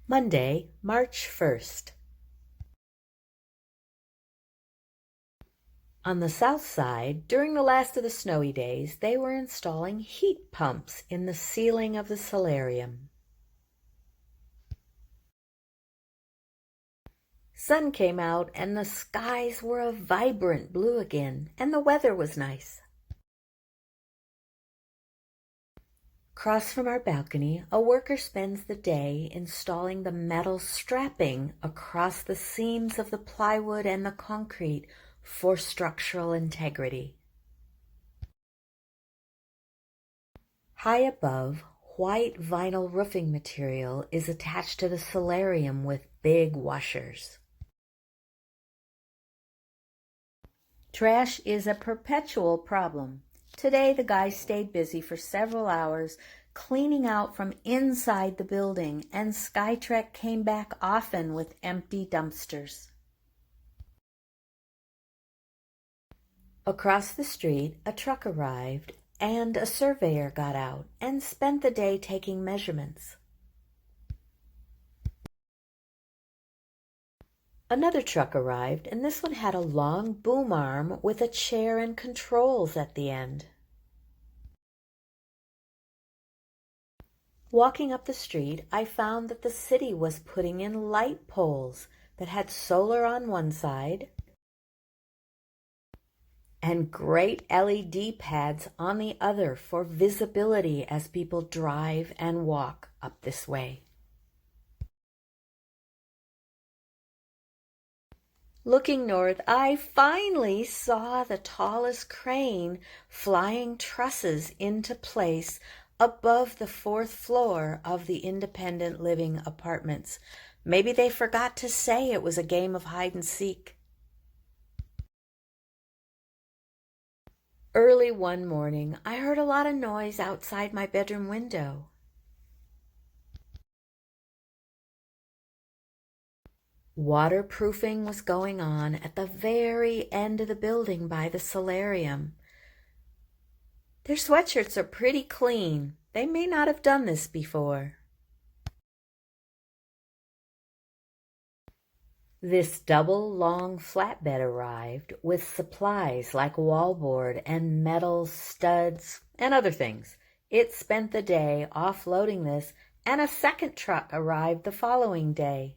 Monday, March 1st. On the south side, during the last of the snowy days, they were installing heat pumps in the ceiling of the solarium. Sun came out and the skies were a vibrant blue again, and the weather was nice. Across from our balcony, a worker spends the day installing the metal strapping across the seams of the plywood and the concrete for structural integrity. High above, white vinyl roofing material is attached to the solarium with big washers. Trash is a perpetual problem. Today the guys stayed busy for several hours cleaning out from inside the building, and Skytrek came back often with empty dumpsters. Across the street, a truck arrived and a surveyor got out and spent the day taking measurements. Another truck arrived, and this one had a long boom arm with a chair and controls at the end. Walking up the street, I found that the city was putting in light poles that had solar on one side and great LED pads on the other for visibility as people drive and walk up this way. Looking north, I finally saw the tallest crane flying trusses into place above the 4th floor of the independent living apartments. Maybe they forgot to say it was a game of hide and seek. Early one morning, I heard a lot of noise outside my bedroom window. Waterproofing was going on at the very end of the building by the solarium. Their sweatshirts are pretty clean. They may not have done this before. This double long flatbed arrived with supplies like wallboard and metal studs and other things. It spent the day offloading this, and a second truck arrived the following day.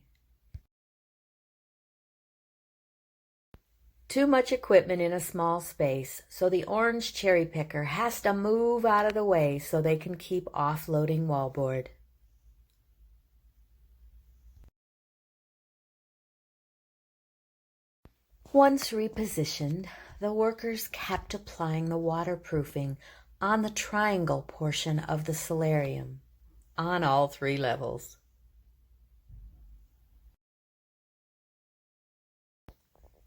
Too much equipment in a small space, so the orange cherry picker has to move out of the way so they can keep offloading wallboard. Once repositioned, the workers kept applying the waterproofing on the triangle portion of the solarium, on all 3 levels.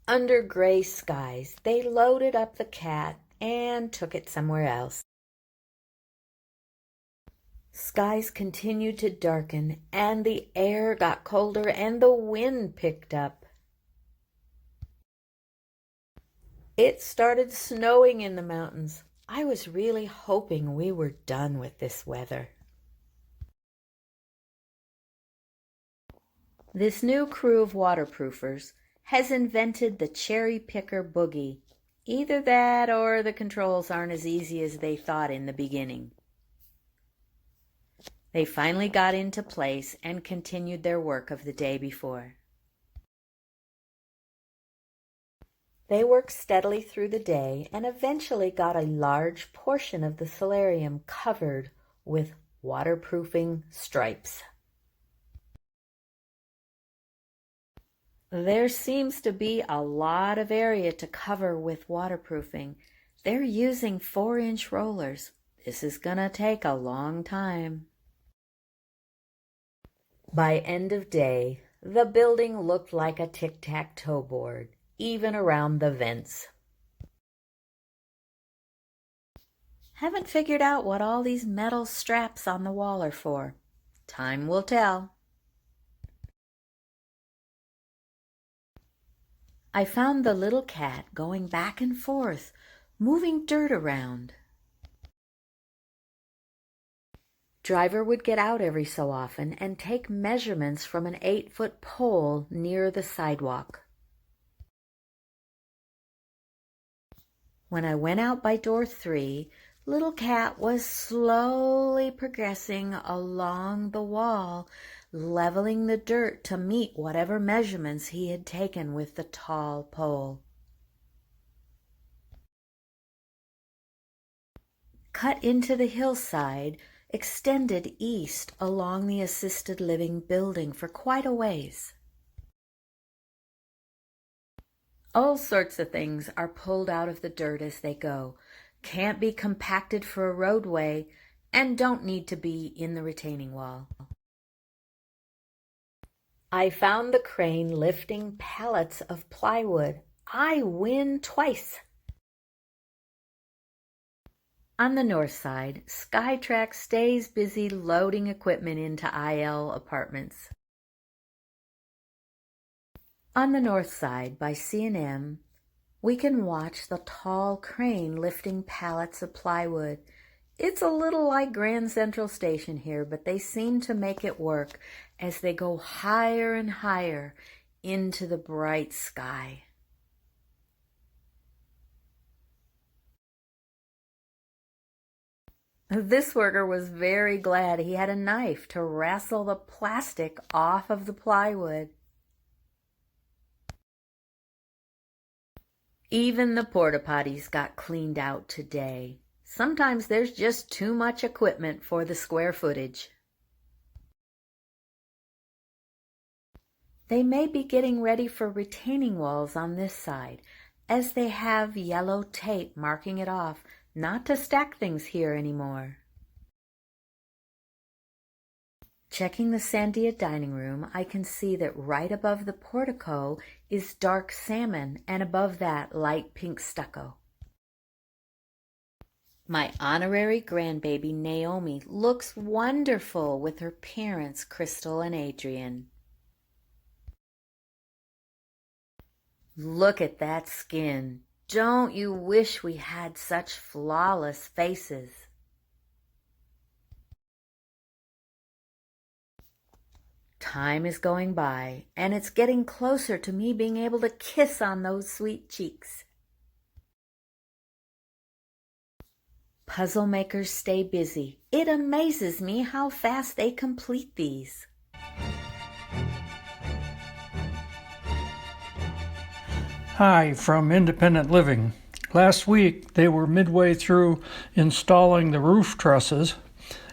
Under gray skies, they loaded up the cat and took it somewhere else. Skies continued to darken, and the air got colder, and the wind picked up. It started snowing in the mountains. I was really hoping we were done with this weather. This new crew of waterproofers has invented the cherry picker boogie. Either that or the controls aren't as easy as they thought in the beginning. They finally got into place and continued their work of the day before. They worked steadily through the day and eventually got a large portion of the solarium covered with waterproofing stripes. There seems to be a lot of area to cover with waterproofing. They're using 4-inch rollers. This is gonna take a long time. By end of day, The building looked like a tic-tac-toe board, even around the vents. Haven't figured out what all these metal straps on the wall are for. Time will tell. I found the little cat going back and forth, moving dirt around. Driver would get out every so often and take measurements from an 8-foot pole near the sidewalk. When I went out by door 3, little cat was slowly progressing along the wall, leveling the dirt to meet whatever measurements he had taken with the tall pole. Cut into the hillside, extended east along the assisted living building for quite a ways. All sorts of things are pulled out of the dirt as they go, can't be compacted for a roadway, and don't need to be in the retaining wall. I found the crane lifting pallets of plywood. I win twice. On the north side, SkyTrack stays busy loading equipment into IL apartments. On the north side, by C&M, we can watch the tall crane lifting pallets of plywood. It's a little like Grand Central Station here, but they seem to make it work as they go higher and higher into the bright sky. This worker was very glad he had a knife to wrestle the plastic off of the plywood. Even the porta potties got cleaned out today. Sometimes there's just too much equipment for the square footage. They may be getting ready for retaining walls on this side, as they have yellow tape marking it off not to stack things here anymore. Checking the Sandia dining room, I can see that right above the portico is dark salmon, and above that light pink stucco. My honorary grandbaby Naomi looks wonderful with her parents Crystal and Adrian. Look at that skin. Don't you wish we had such flawless faces? Time is going by, and it's getting closer to me being able to kiss on those sweet cheeks. Puzzle makers stay busy. It amazes me how fast they complete these. Hi, from Independent Living. Last week they were midway through installing the roof trusses,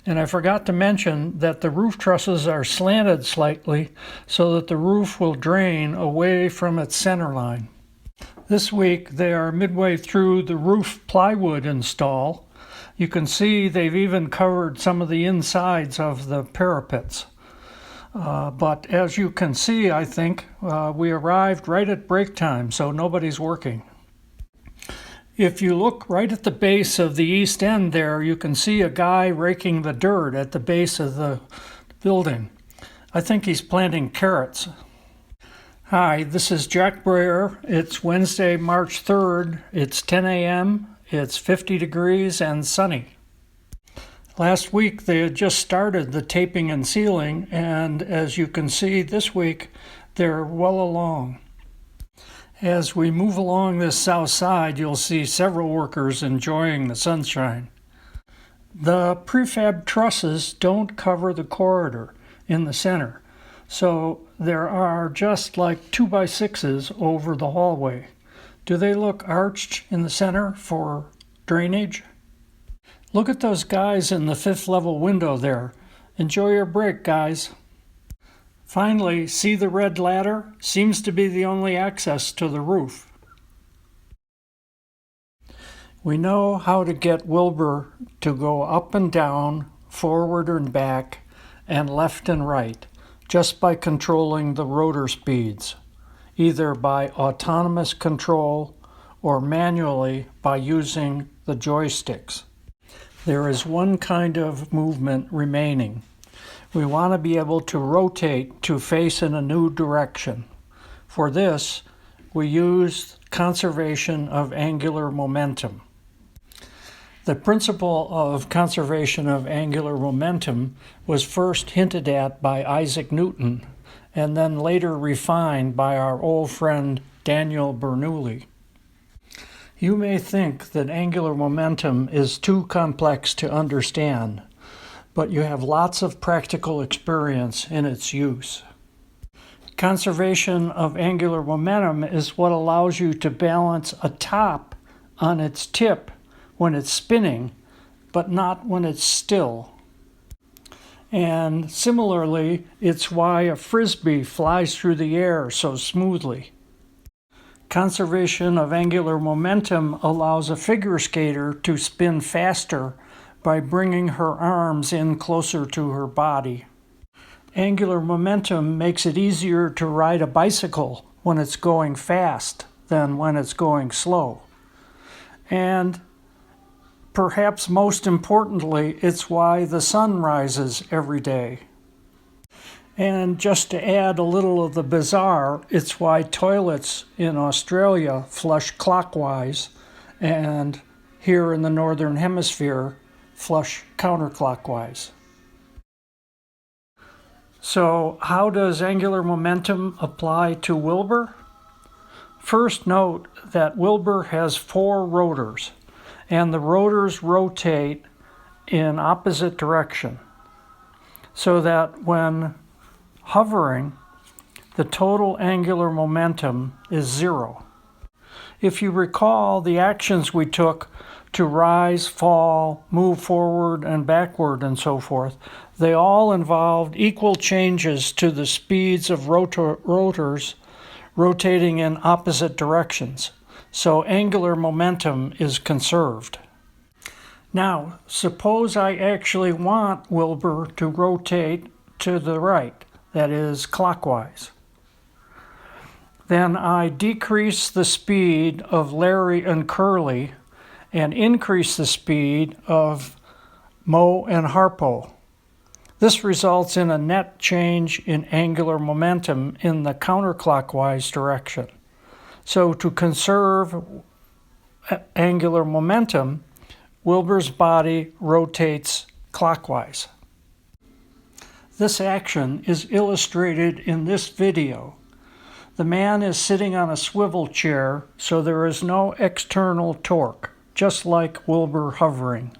and I forgot to mention that the roof trusses are slanted slightly so that the roof will drain away from its center line. This week they are midway through the roof plywood install. You can see they've even covered some of the insides of the parapets. But as you can see, I think, we arrived right at break time, so nobody's working. If you look right at the base of the east end there, you can see a guy raking the dirt at the base of the building. I think he's planting carrots. Hi, this is Jack Breyer. It's Wednesday, March 3rd. It's 10 a.m. It's 50 degrees and sunny. Last week they had just started the taping and sealing, and as you can see this week they're well along. As we move along this south side, you'll see several workers enjoying the sunshine. The prefab trusses don't cover the corridor in the center, so there are just like 2x6s over the hallway. Do they look arched in the center for drainage? Look at those guys in the 5th level window there. Enjoy your break, guys. Finally, see the red ladder? Seems to be the only access to the roof. We know how to get Wilbur to go up and down, forward and back, and left and right. just by controlling the rotor speeds, either by autonomous control or manually by using the joysticks. There is one kind of movement remaining. We want to be able to rotate to face in a new direction. For this, we use conservation of angular momentum. The principle of conservation of angular momentum was first hinted at by Isaac Newton and then later refined by our old friend Daniel Bernoulli. You may think that angular momentum is too complex to understand, but you have lots of practical experience in its use. Conservation of angular momentum is what allows you to balance a top on its tip when it's spinning, but not when it's still. And similarly, it's why a frisbee flies through the air so smoothly. Conservation of angular momentum allows a figure skater to spin faster by bringing her arms in closer to her body. Angular momentum makes it easier to ride a bicycle when it's going fast than when it's going slow. And perhaps most importantly, it's why the sun rises every day. And just to add a little of the bizarre, it's why toilets in Australia flush clockwise and here in the Northern Hemisphere flush counterclockwise. So how does angular momentum apply to Wilbur? First note that Wilbur has 4 rotors, and the rotors rotate in opposite direction, so that when hovering, the total angular momentum is 0. If you recall the actions we took to rise, fall, move forward and backward and so forth, they all involved equal changes to the speeds of rotors rotating in opposite directions. So angular momentum is conserved. Now, suppose I actually want Wilbur to rotate to the right, that is clockwise. Then I decrease the speed of Larry and Curly and increase the speed of Mo and Harpo. This results in a net change in angular momentum in the counterclockwise direction. So to conserve angular momentum, Wilbur's body rotates clockwise. This action is illustrated in this video. The man is sitting on a swivel chair, so there is no external torque, just like Wilbur hovering.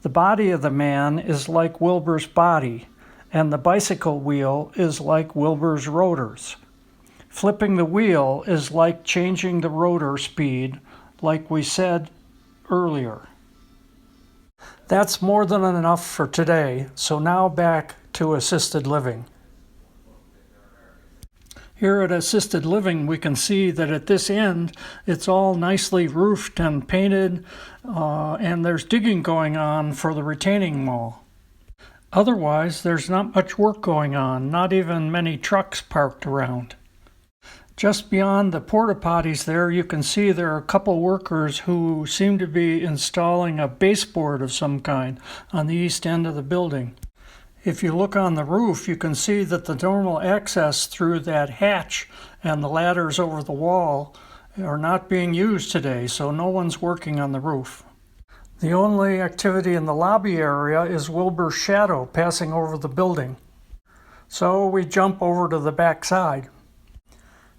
The body of the man is like Wilbur's body, and the bicycle wheel is like Wilbur's rotors. Flipping the wheel is like changing the rotor speed, like we said earlier. That's more than enough for today, so now back to assisted living. Here at Assisted Living, we can see that at this end, it's all nicely roofed and painted, and there's digging going on for the retaining wall. Otherwise, there's not much work going on, not even many trucks parked around. Just beyond the porta potties there, you can see there are a couple workers who seem to be installing a baseboard of some kind on the east end of the building. If you look on the roof, you can see that the normal access through that hatch and the ladders over the wall are not being used today, so no one's working on the roof. The only activity in the lobby area is Wilbur's shadow passing over the building. So we jump over to the back side.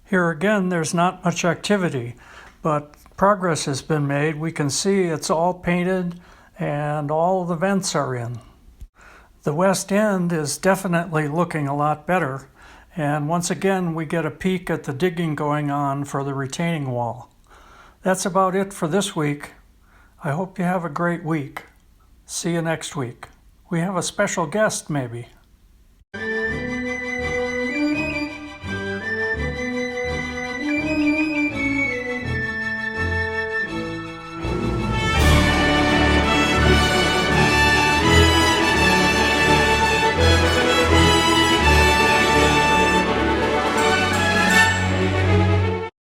Here again, there's not much activity, but progress has been made. We can see it's all painted and all the vents are in. The west end is definitely looking a lot better, and once again we get a peek at the digging going on for the retaining wall. That's about it for this week. I hope you have a great week. See you next week. We have a special guest maybe.